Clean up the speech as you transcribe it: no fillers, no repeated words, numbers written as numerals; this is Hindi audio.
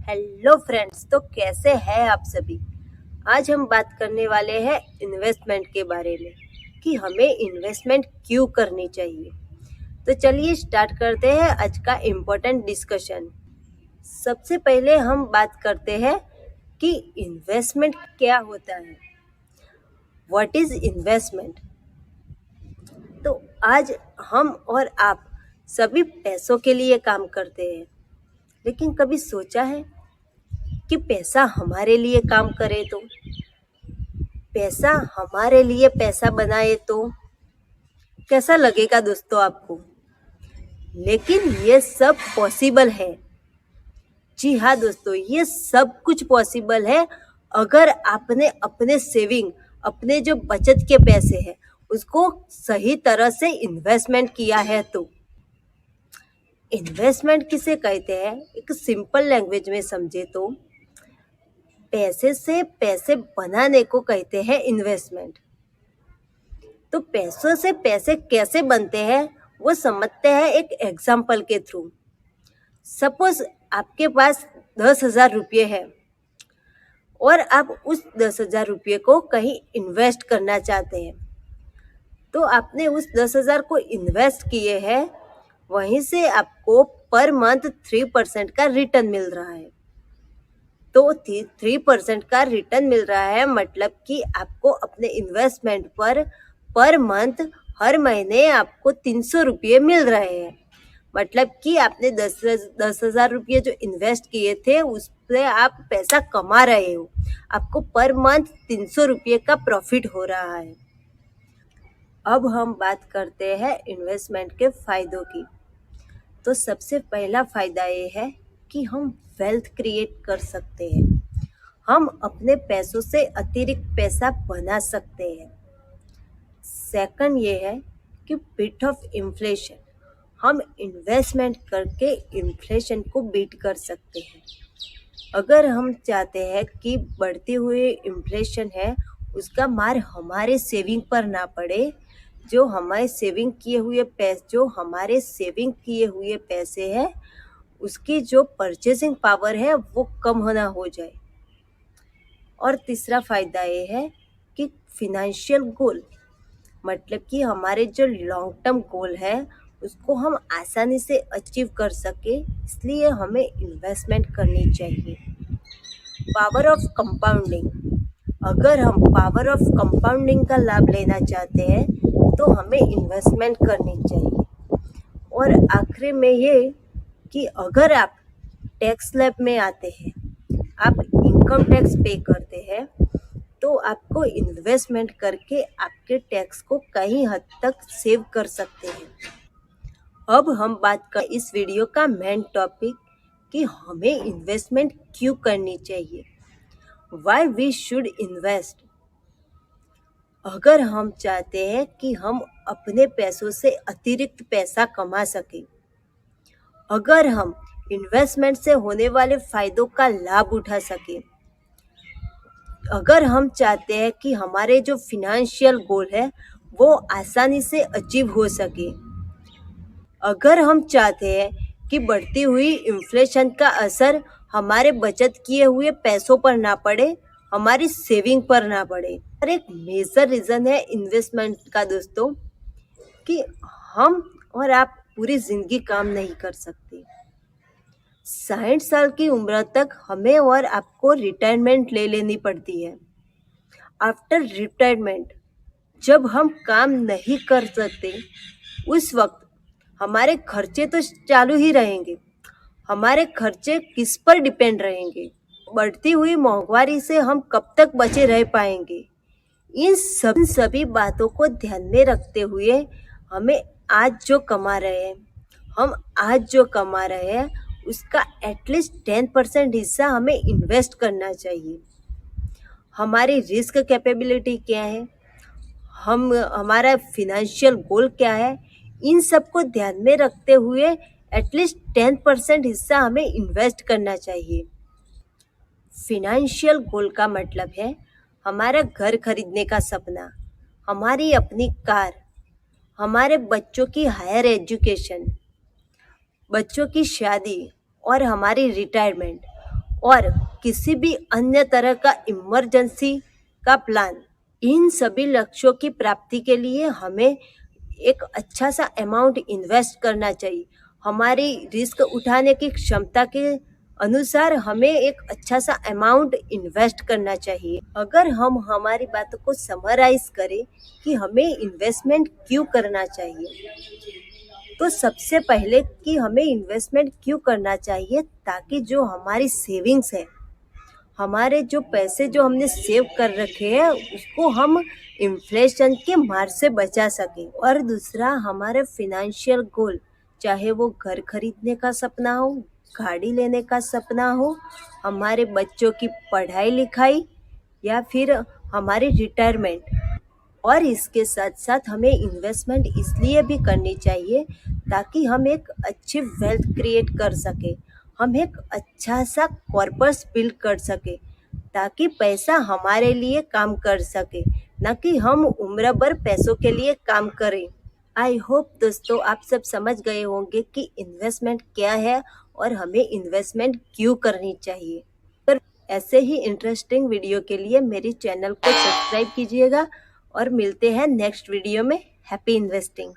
हेलो फ्रेंड्स, तो कैसे हैं आप सभी। आज हम बात करने वाले हैं इन्वेस्टमेंट के बारे में कि हमें इन्वेस्टमेंट क्यों करनी चाहिए। तो चलिए स्टार्ट करते हैं आज का इम्पोर्टेंट डिस्कशन। सबसे पहले हम बात करते हैं कि इन्वेस्टमेंट क्या होता है। What is investment. तो आज हम और आप सभी पैसों के लिए काम करते हैं, लेकिन कभी सोचा है कि पैसा हमारे लिए काम करे तो, पैसा हमारे लिए पैसा बनाए तो कैसा लगेगा दोस्तों आपको। लेकिन ये सब पॉसिबल है। जी हाँ दोस्तों, ये सब कुछ पॉसिबल है अगर आपने अपने सेविंग, अपने जो बचत के पैसे हैं उसको सही तरह से इन्वेस्टमेंट किया है तो। इन्वेस्टमेंट किसे कहते हैं, एक सिंपल लैंग्वेज में समझे तो पैसे से पैसे बनाने को कहते हैं इन्वेस्टमेंट। तो पैसों से पैसे कैसे बनते हैं वो समझते हैं एक एग्जाम्पल के थ्रू। सपोज आपके पास 10,000 रुपये है और आप उस 10,000 रुपये को कहीं इन्वेस्ट करना चाहते हैं। तो आपने उस 10,000 को इन्वेस्ट किए हैं, वहीं से आपको पर मंथ 3% का रिटर्न मिल रहा है। तो 3% का रिटर्न मिल रहा है, मतलब कि आपको अपने इन्वेस्टमेंट पर मंथ हर महीने आपको 300 रुपये मिल रहे हैं। मतलब कि आपने 10,000 रुपये जो इन्वेस्ट किए थे उस पर आप पैसा कमा रहे हो, आपको पर मंथ 300 रुपये का प्रॉफिट हो रहा है। अब हम बात करते हैं इन्वेस्टमेंट के फ़ायदों की। तो सबसे पहला फ़ायदा ये है कि हम वेल्थ क्रिएट कर सकते हैं। हम अपने पैसों से अतिरिक्त पैसा बना सकते हैं। सेकंड ये है कि बीट ऑफ इन्फ्लेशन, हम इन्वेस्टमेंट करके इन्फ्लेशन को बीट कर सकते हैं। अगर हम चाहते हैं कि बढ़ती हुई इन्फ्लेशन है उसका मार हमारे सेविंग पर ना पड़े, जो हमारे सेविंग किए हुए पैसे हैं उसकी जो परचेसिंग पावर है वो कम होना हो जाए। और तीसरा फ़ायदा ये है कि फिनेंशियल गोल, मतलब कि हमारे जो लॉन्ग टर्म गोल है उसको हम आसानी से अचीव कर सके, इसलिए हमें इन्वेस्टमेंट करनी चाहिए। पावर ऑफ कंपाउंडिंग, अगर हम पावर ऑफ कंपाउंडिंग का लाभ लेना चाहते हैं तो हमें इन्वेस्टमेंट करनी चाहिए। और आखिरी में ये कि अगर आप टैक्स स्लैब में आते हैं, आप इनकम टैक्स पे करते हैं, तो आपको इन्वेस्टमेंट करके आपके टैक्स को कहीं हद तक सेव कर सकते हैं। अब हम बात कर इस वीडियो का मेन टॉपिक कि हमें इन्वेस्टमेंट क्यों करनी चाहिए, व्हाई वी शुड इन्वेस्ट। अगर हम चाहते हैं कि हम अपने पैसों से अतिरिक्त पैसा कमा सकें, अगर हम इन्वेस्टमेंट से होने वाले फ़ायदों का लाभ उठा सकें, अगर हम चाहते हैं कि हमारे जो फिनेंशियल गोल है वो आसानी से अचीव हो सके, अगर हम चाहते हैं कि बढ़ती हुई इन्फ्लेशन का असर हमारे बचत किए हुए पैसों पर ना पड़े, हमारी सेविंग पर ना पड़े। और एक मेजर रीज़न है इन्वेस्टमेंट का दोस्तों कि हम और आप पूरी ज़िंदगी काम नहीं कर सकते। 60 साल की उम्र तक हमें और आपको रिटायरमेंट ले लेनी पड़ती है। आफ्टर रिटायरमेंट जब हम काम नहीं कर सकते, उस वक्त हमारे खर्चे तो चालू ही रहेंगे। हमारे खर्चे किस पर डिपेंड रहेंगे, बढ़ती हुई महंगाई से हम कब तक बचे रह पाएंगे। इन सभी बातों को ध्यान में रखते हुए हमें आज जो कमा रहे हैं उसका एटलीस्ट 10% हिस्सा हमें इन्वेस्ट करना चाहिए। हमारी रिस्क कैपेबिलिटी क्या है, हमारा फिनेंशियल गोल क्या है, इन सब को ध्यान में रखते हुए एटलीस्ट 10% हिस्सा हमें इन्वेस्ट करना चाहिए। फिनेंशियल गोल का मतलब है हमारा घर खरीदने का सपना, हमारी अपनी कार, हमारे बच्चों की हायर एजुकेशन, बच्चों की शादी और हमारी रिटायरमेंट। और किसी भी अन्य तरह का इमरजेंसी का प्लान। इन सभी लक्ष्यों की प्राप्ति के लिए हमें एक अच्छा सा अमाउंट इन्वेस्ट करना चाहिए। हमारी रिस्क उठाने की क्षमता के अनुसार हमें एक अच्छा सा अमाउंट इन्वेस्ट करना चाहिए। अगर हम हमारी बातों को समराइज करें कि हमें इन्वेस्टमेंट क्यों करना चाहिए, तो सबसे पहले कि हमें इन्वेस्टमेंट क्यों करना चाहिए, ताकि जो हमारी सेविंग्स है, हमारे जो पैसे जो हमने सेव कर रखे हैं, उसको हम इन्फ्लेशन के मार से बचा सकें। और दूसरा, हमारे फिनेंशियल गोल, चाहे वो घर खरीदने का सपना हो, गाड़ी लेने का सपना हो, हमारे बच्चों की पढ़ाई लिखाई, या फिर हमारी रिटायरमेंट। और इसके साथ साथ हमें इन्वेस्टमेंट इसलिए भी करनी चाहिए ताकि हम एक अच्छी वेल्थ क्रिएट कर सके, हम एक अच्छा सा कॉर्पस बिल्ड कर सके, ताकि पैसा हमारे लिए काम कर सके, ना कि हम उम्र भर पैसों के लिए काम करें। आई होप दोस्तों आप सब समझ गए होंगे कि इन्वेस्टमेंट क्या है और हमें इन्वेस्टमेंट क्यों करनी चाहिए। पर ऐसे ही इंटरेस्टिंग वीडियो के लिए मेरी चैनल को सब्सक्राइब कीजिएगा और मिलते हैं नेक्स्ट वीडियो में। Happy investing.